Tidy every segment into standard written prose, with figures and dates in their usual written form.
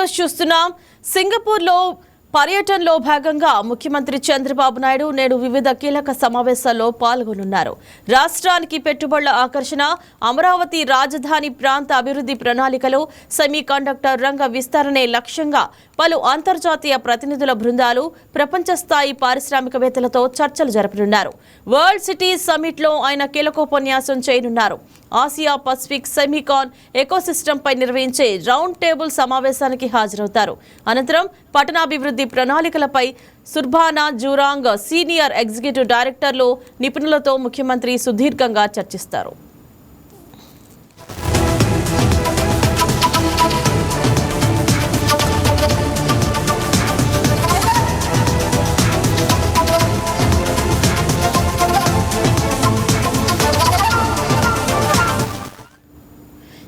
News చూస్తున్నాం. సింగపూర్లో పర్యటనలో భాగంగా ముఖ్యమంత్రి చంద్రబాబు నాయుడు నేడు వివిధ కీలక సమావేశాల్లో పాల్గొనున్నారు. రాష్ట్రానికి పెట్టుబడుల ఆకర్షణ, అమరావతి రాజధాని ప్రాంత అభివృద్ధి ప్రణాళికలు, సెమీ కండక్టర్ రంగ విస్తరణే లక్ష్యంగా పలు అంతర్జాతీయ ప్రతినిధుల బృందాలు, ప్రపంచ స్థాయి పారిశ్రామికవేత్తలతో చర్చలు జరపనున్నారు. వరల్డ్ సిటీ సమ్మిట్లో ఆయన కీలకోపన్యాసం చేయనున్నారు. ఆసియా పసిఫిక్ సెమీకాన్ ఎకోసిస్టంపై నిర్వహించే రౌండ్ టేబుల్ సమావేశానికి హాజరవుతారు. అనంతరం పట్టణాభివృద్ధి ప్రణాళికలపై సుర్బానా జూరాంగ్ సీనియర్ ఎగ్జిక్యూటివ్ డైరెక్టర్లు, నిపుణులతో ముఖ్యమంత్రి సుదీర్ఘంగా చర్చిస్తారు.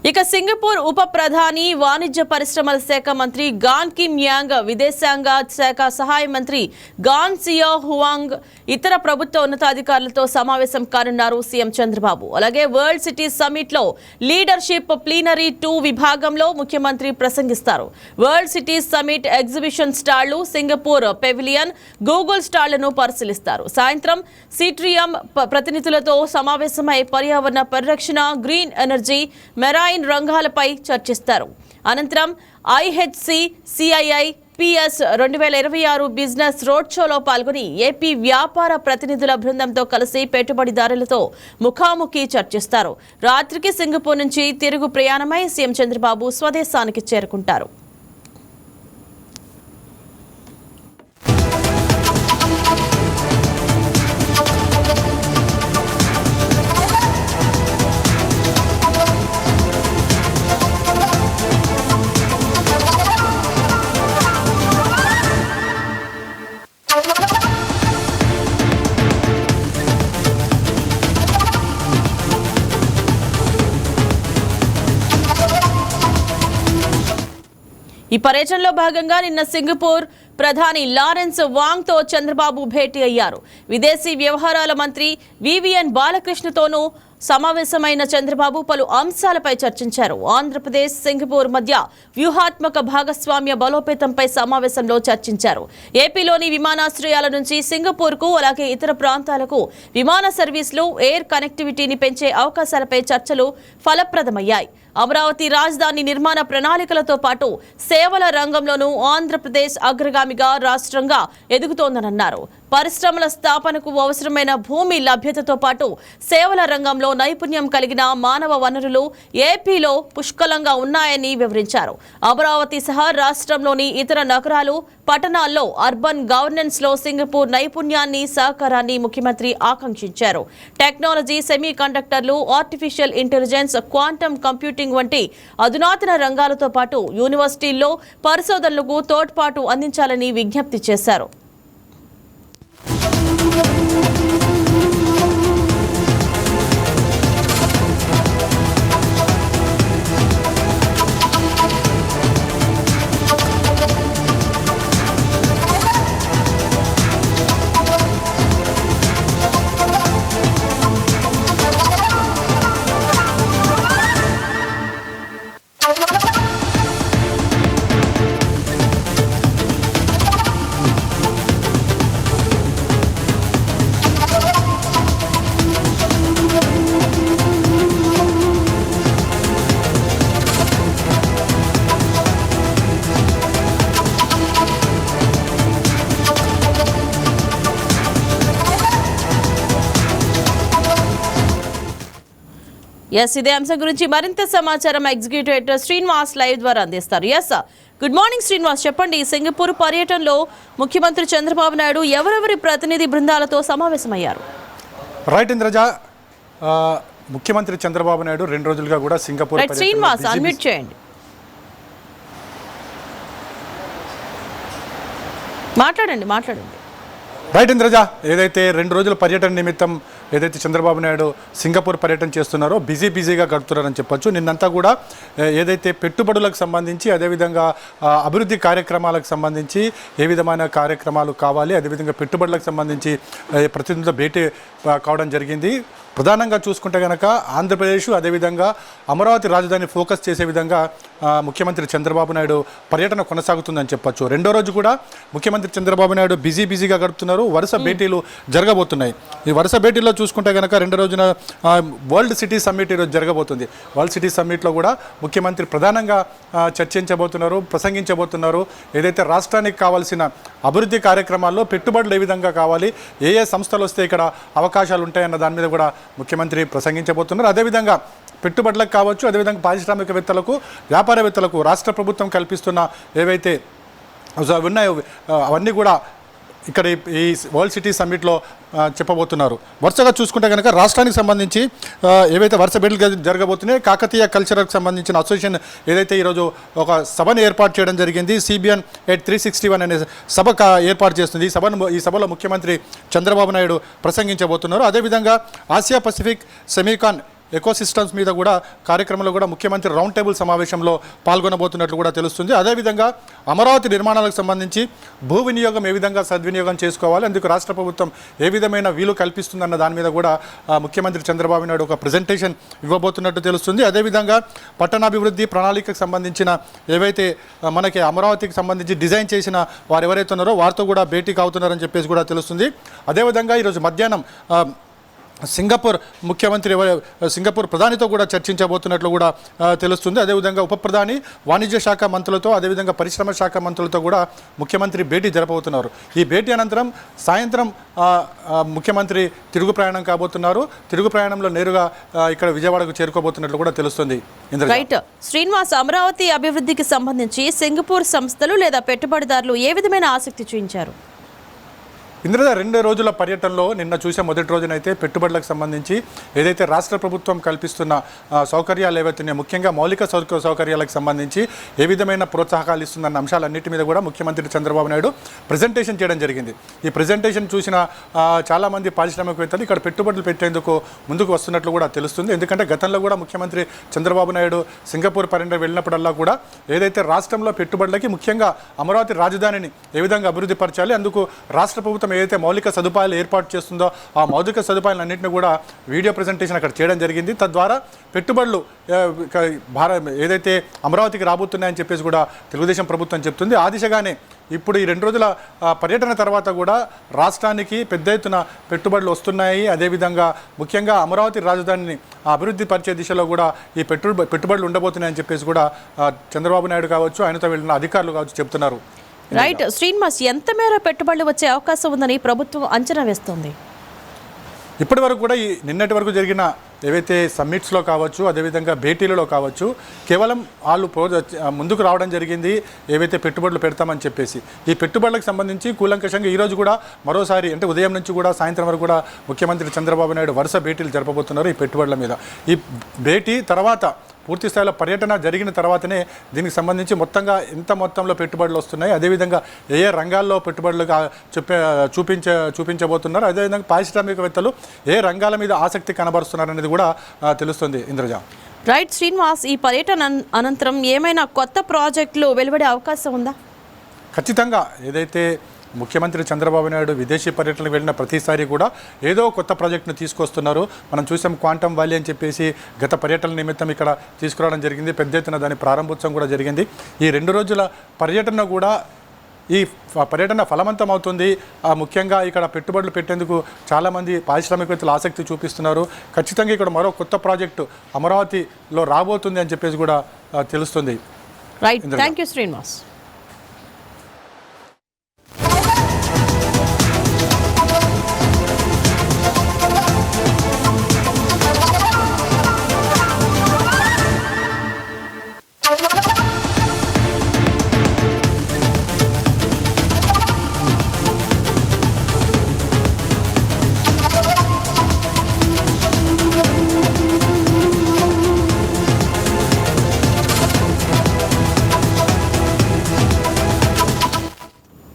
ఇక సింగపూర్ ఉప ప్రధాని, వాణిజ్య పరిశ్రమల శాఖ మంత్రి గాన్ కిమ్ యాంగ్, విదేశాంగ శాఖ సహాయ మంత్రి గాన్ సియో హువాంగ్, ఇతర ప్రభుత్వ ఉన్నతాధికారులతో సమావేశం కానున్నారు సీఎం చంద్రబాబు. అలాగే వరల్డ్ సిటీ సమ్మిట్ లో లీడర్షిప్ ప్లీనరీ 2 విభాగంలో ముఖ్యమంత్రి ప్రసంగిస్తారు. వరల్డ్ సిటీ సమ్మిట్ ఎగ్జిబిషన్ స్టాళ్లు, సింగపూర్ పెవిలియన్, గూగుల్ స్టాళ్లను పరిశీలిస్తారు. సాయంత్రం సిట్రియం ప్రతినిధులతో సమావేశమై పర్యావరణ పరిరక్షణ, గ్రీన్ ఎనర్జీ, మెరైన్ రంగాలపై చర్చిస్తారు. అనంతరం IHC CII PS 2026 business road షోలో పాల్గొని ఏపీ వ్యాపార ప్రతినిధుల బృందంతో కలిసి పెట్టుబడిదారులతో ముఖాముఖి చర్చిస్తారు. రాత్రికి సింగపూర్ నుంచి తిరుగు ప్రయాణమై సీఎం చంద్రబాబు స్వదేశానికి చేరుకుంటారు. ఈ పర్యటనలో భాగంగా నిన్న సింగపూర్ ప్రధాని లారెన్స్ వాంగ్ తో చంద్రబాబు భేటీ అయ్యారు. విదేశీ వ్యవహారాల మంత్రి వివిఎన్ బాలకృష్ణతోనూ సమావేశమైన చంద్రబాబు పలు అంశాలపై చర్చించారు. ఆంధ్రప్రదేశ్, సింగపూర్ మధ్య వ్యూహాత్మక భాగస్వామ్య బలోపేతంపై సమావేశంలో చర్చించారు. ఏపీలోని విమానాశ్రయాల నుంచి సింగపూర్కు, అలాగే ఇతర ప్రాంతాలకు విమాన సర్వీసులు, ఎయిర్ కనెక్టివిటీని పెంచే అవకాశాలపై చర్చలు ఫలప్రదమయ్యాయి. అమరావతి రాజధాని నిర్మాణ ప్రణాళికలతో పాటు సేవల రంగంలోనూ ఆంధ్రప్రదేశ్ అగ్రగామిగా రాష్ట్రంగా ఎదుగుతోందన్నారు. పరిశ్రమల స్థాపనకు అవసరమైన భూమి లభ్యతతో పాటు సేవల రంగంలో నైపుణ్యం కలిగిన మానవ వనరులు ఏపీలో పుష్కలంగా ఉన్నాయని వివరించారు. అమరావతి సహా రాష్ట్రంలోని ఇతర నగరాలు, పట్టణాల్లో అర్బన్ గవర్నెన్స్ లో సింగపూర్ నైపుణ్యాన్ని, సహకారాన్ని ముఖ్యమంత్రి ఆకాంక్షించారు. టెక్నాలజీ, సెమీ కండక్టర్లు, ఆర్టిఫిషియల్ ఇంటెలిజెన్స్, క్వాంటమ్ కంప్యూటింగ్ వంటి అధునాతన రంగాలతో పాటు యూనివర్సిటీల్లో పరిశోధనలకు తోడ్పాటు అందించాలని విజ్ఞప్తి చేశారు. ఇదే అంశం గురించి మరింత సమాచారం ఎగ్జిక్యూటివ్ ఎడిటర్ శ్రీనివాస్ లైవ్ ద్వారా అందిస్తారు. గుడ్ మార్నింగ్ శ్రీనివాస్, చెప్పండి. సింగపూర్ పర్యటనలో ముఖ్యమంత్రి చంద్రబాబు నాయుడు ఎవరెవరి ప్రతినిధి బృందాలతో సమావేశమయ్యారు? రైట్ ఇంద్రజ, ముఖ్యమంత్రి చంద్రబాబు నాయుడు 2 రోజులుగా కూడా సింగపూర్ శ్రీనివాస్ అన్మ్యూట్ చేయండి, మాట్లాడండి. రైట్ ఇంద్రజ, ఏదైతే 2 రోజుల పర్యటన నిమిత్తం ఏదైతే చంద్రబాబు నాయుడు సింగపూర్ పర్యటన చేస్తున్నారో బిజీగా గడుపుతున్నారని చెప్పొచ్చు. నిన్నంతా కూడా ఏదైతే పెట్టుబడులకు సంబంధించి, అదేవిధంగా అభివృద్ధి కార్యక్రమాలకు సంబంధించి ఏ విధమైన కార్యక్రమాలు కావాలి, అదేవిధంగా పెట్టుబడులకు సంబంధించి ప్రతినిధులతో భేటీ కావడం జరిగింది. ప్రధానంగా చూసుకుంటే కనుక ఆంధ్రప్రదేశ్ అదేవిధంగా అమరావతి రాజధాని ఫోకస్ చేసే విధంగా ముఖ్యమంత్రి చంద్రబాబు నాయుడు పర్యటన కొనసాగుతుందని చెప్పొచ్చు. రెండో రోజు కూడా ముఖ్యమంత్రి చంద్రబాబు నాయుడు బిజీగా గడుపుతున్నారు. వరుస భేటీలు జరగబోతున్నాయి. ఈ వరుస భేటీల్లో చూసుకుంటే కనుక రెండో రోజున వరల్డ్ సిటీ సమ్మిట్ ఈరోజు జరగబోతుంది. వరల్డ్ సిటీ సమ్మిట్లో కూడా ముఖ్యమంత్రి ప్రధానంగా చర్చించబోతున్నారు, ప్రసంగించబోతున్నారు. ఏదైతే రాష్ట్రానికి కావాల్సిన అభివృద్ధి కార్యక్రమాల్లో పెట్టుబడులు ఏ విధంగా కావాలి, ఏ సంస్థలు వస్తే ఇక్కడ అవకాశాలు ఉంటాయన్న దాని మీద కూడా ముఖ్యమంత్రి ప్రసంగించబోతున్నారు. అదేవిధంగా పెట్టుబడులకు కావచ్చు, అదేవిధంగా పారిశ్రామికవేత్తలకు, వ్యాపారవేత్తలకు రాష్ట్ర ప్రభుత్వం కల్పిస్తున్న ఏవైతే ఉన్నాయో అవన్నీ కూడా ఇక్కడ ఈ వరల్డ్ సిటీ సమ్మిట్లో చెప్పబోతున్నారు. వరుసగా చూసుకుంటే కనుక రాష్ట్రానికి సంబంధించి ఏవైతే వరుస భేటీలు జరగబోతున్నాయో కాకతీయ కల్చర్కి సంబంధించిన అసోసియేషన్ ఏదైతే ఈరోజు ఒక సభను ఏర్పాటు చేయడం జరిగింది. CBN 361 అనే సభ ఏర్పాటు చేస్తుంది. ఈ సభలో ముఖ్యమంత్రి చంద్రబాబు నాయుడు ప్రసంగించబోతున్నారు. అదేవిధంగా ఆసియా పసిఫిక్ సెమీకాన్ ఎకోసిస్టమ్స్ మీద కూడా కార్యక్రమంలో కూడా ముఖ్యమంత్రి రౌండ్ టేబుల్ సమావేశంలో పాల్గొనబోతున్నట్లు కూడా తెలుస్తుంది. అదేవిధంగా అమరావతి నిర్మాణాలకు సంబంధించి భూ వినియోగం ఏ విధంగా సద్వినియోగం చేసుకోవాలి, అందుకు రాష్ట్ర ప్రభుత్వం ఏ విధమైన వీలు కల్పిస్తుందన్న దాని మీద కూడా ముఖ్యమంత్రి చంద్రబాబు నాయుడు ఒక ప్రెజెంటేషన్ ఇవ్వబోతున్నట్టు తెలుస్తుంది. అదేవిధంగా పట్టణాభివృద్ధి ప్రణాళికకు సంబంధించిన ఏవైతే మనకి అమరావతికి సంబంధించి డిజైన్ చేసిన వారు ఎవరైతే ఉన్నారో వారితో కూడా భేటీకి అవుతున్నారని చెప్పేసి కూడా తెలుస్తుంది. అదేవిధంగా ఈరోజు మధ్యాహ్నం సింగపూర్ ప్రధానితో కూడా చర్చించబోతున్నట్లు కూడా తెలుస్తుంది. అదేవిధంగా ఉప ప్రధాని, వాణిజ్య శాఖ మంత్రులతో, అదేవిధంగా పరిశ్రమ శాఖ మంత్రులతో కూడా ముఖ్యమంత్రి భేటీ జరపబోతున్నారు. ఈ భేటీ అనంతరం సాయంత్రం ముఖ్యమంత్రి తిరుగు ప్రయాణం కాబోతున్నారు. తిరుగు ప్రయాణంలో నేరుగా ఇక్కడ విజయవాడకు చేరుకోబోతున్నట్లు కూడా తెలుస్తుంది. రైట్ శ్రీనివాస్, అమరావతి అభివృద్ధికి సంబంధించి సింగపూర్ సంస్థలు లేదా పెట్టుబడిదారులు ఏ విధమైన ఆసక్తి చూపించారు? ఇంద్రజ, 2 రోజుల పర్యటనలో నిన్న చూసే మొదటి రోజునైతే పెట్టుబడులకు సంబంధించి ఏదైతే రాష్ట్ర ప్రభుత్వం కల్పిస్తున్న సౌకర్యాలు ఏవైతున్నాయో, ముఖ్యంగా మౌలిక సౌకర్యాలకు సంబంధించి ఏ విధమైన ప్రోత్సాహకాలు ఇస్తుందన్న అంశాలన్నిటి మీద కూడా ముఖ్యమంత్రి చంద్రబాబు నాయుడు ప్రజెంటేషన్ చేయడం జరిగింది. ఈ ప్రజెంటేషన్ చూసిన చాలామంది పారిశ్రామికవేత్తలు ఇక్కడ పెట్టుబడులు పెట్టేందుకు ముందుకు వస్తున్నట్లు కూడా తెలుస్తుంది. ఎందుకంటే గతంలో కూడా ముఖ్యమంత్రి చంద్రబాబు నాయుడు సింగపూర్ పర్యటన వెళ్ళినప్పుడల్లా కూడా ఏదైతే రాష్ట్రంలో పెట్టుబడులకి, ముఖ్యంగా అమరావతి రాజధానిని ఏ విధంగా అభివృద్ధి పరచాలి, అందుకు రాష్ట్ర ప్రభుత్వం ఏదైతే మౌలిక సదుపాయాలు ఏర్పాటు చేస్తుందో ఆ మౌలిక సదుపాయాలన్నింటినీ కూడా వీడియో ప్రజెంటేషన్ అక్కడ చేయడం జరిగింది. తద్వారా పెట్టుబడులు ఏదైతే అమరావతికి రాబోతున్నాయని చెప్పేసి కూడా తెలుగుదేశం ప్రభుత్వం చెప్తుంది. ఆ దిశగానే ఇప్పుడు ఈ 2 రోజుల పర్యటన తర్వాత కూడా రాష్ట్రానికి పెద్ద ఎత్తున పెట్టుబడులు వస్తున్నాయి. అదేవిధంగా ముఖ్యంగా అమరావతి రాజధానిని అభివృద్ధి పరిచే దిశలో కూడా ఈ పెట్టుబడులు ఉండబోతున్నాయని చెప్పేసి కూడా చంద్రబాబు నాయుడు కావచ్చు, ఆయనతో వెళ్ళిన అధికారులు కావచ్చు చెప్తున్నారు. రైట్ శ్రీనివాస్, ఎంత మేర పెట్టుబడులు వచ్చే అవకాశం ఉందని ప్రభుత్వం అంచనా వేస్తోంది? ఇప్పటి వరకు కూడా ఈ నిన్నటి వరకు జరిగిన ఏవైతే సమ్మిట్స్లో కావచ్చు, అదేవిధంగా భేటీలలో కావచ్చు, కేవలం వాళ్ళు ముందుకు రావడం జరిగింది ఏవైతే పెట్టుబడులు పెడతామని చెప్పేసి. ఈ పెట్టుబడులకు సంబంధించి కూలంకషంగా ఈరోజు కూడా మరోసారి, అంటే ఉదయం నుంచి కూడా సాయంత్రం వరకు కూడా ముఖ్యమంత్రి చంద్రబాబు నాయుడు వరుస భేటీలు జరపబోతున్నారు ఈ పెట్టుబడుల మీద. ఈ భేటీ తర్వాత పూర్తి స్థాయిలో పర్యటన జరిగిన తర్వాతనే దీనికి సంబంధించి మొత్తంగా ఎంత మొత్తంలో పెట్టుబడులు వస్తున్నాయి, అదేవిధంగా ఏ రంగాల్లో పెట్టుబడులు చూపించబోతున్నారు, అదేవిధంగా పారిశ్రామికవేత్తలు ఏ రంగాల మీద ఆసక్తి కనబరుస్తున్నారు అనేది కూడా తెలుస్తుంది. ఇంద్రజ. రైట్ శ్రీనివాస్, ఈ పర్యటన అనంతరం ఏమైనా కొత్త ప్రాజెక్టులు వెలువడే అవకాశం ఉందా? ఖచ్చితంగా. ఏదైతే ముఖ్యమంత్రి చంద్రబాబు నాయుడు విదేశీ పర్యటనకు వెళ్ళిన ప్రతిసారి కూడా ఏదో కొత్త ప్రాజెక్టును తీసుకొస్తున్నారు. మనం చూసాం క్వాంటమ్ వ్యాలీ అని చెప్పేసి గత పర్యటన నిమిత్తం ఇక్కడ తీసుకురావడం జరిగింది. పెద్ద ఎత్తున దాని ప్రారంభోత్సవం కూడా జరిగింది. ఈ 2 రోజుల పర్యటన కూడా ఈ పర్యటన ఫలవంతం అవుతుంది. ముఖ్యంగా ఇక్కడ పెట్టుబడులు పెట్టేందుకు చాలామంది పారిశ్రామికవేత్తలు ఆసక్తి చూపిస్తున్నారు. ఖచ్చితంగా ఇక్కడ మరో కొత్త ప్రాజెక్టు అమరావతిలో రాబోతుంది అని చెప్పేసి కూడా తెలుస్తుంది. Right, thank you Srinivas.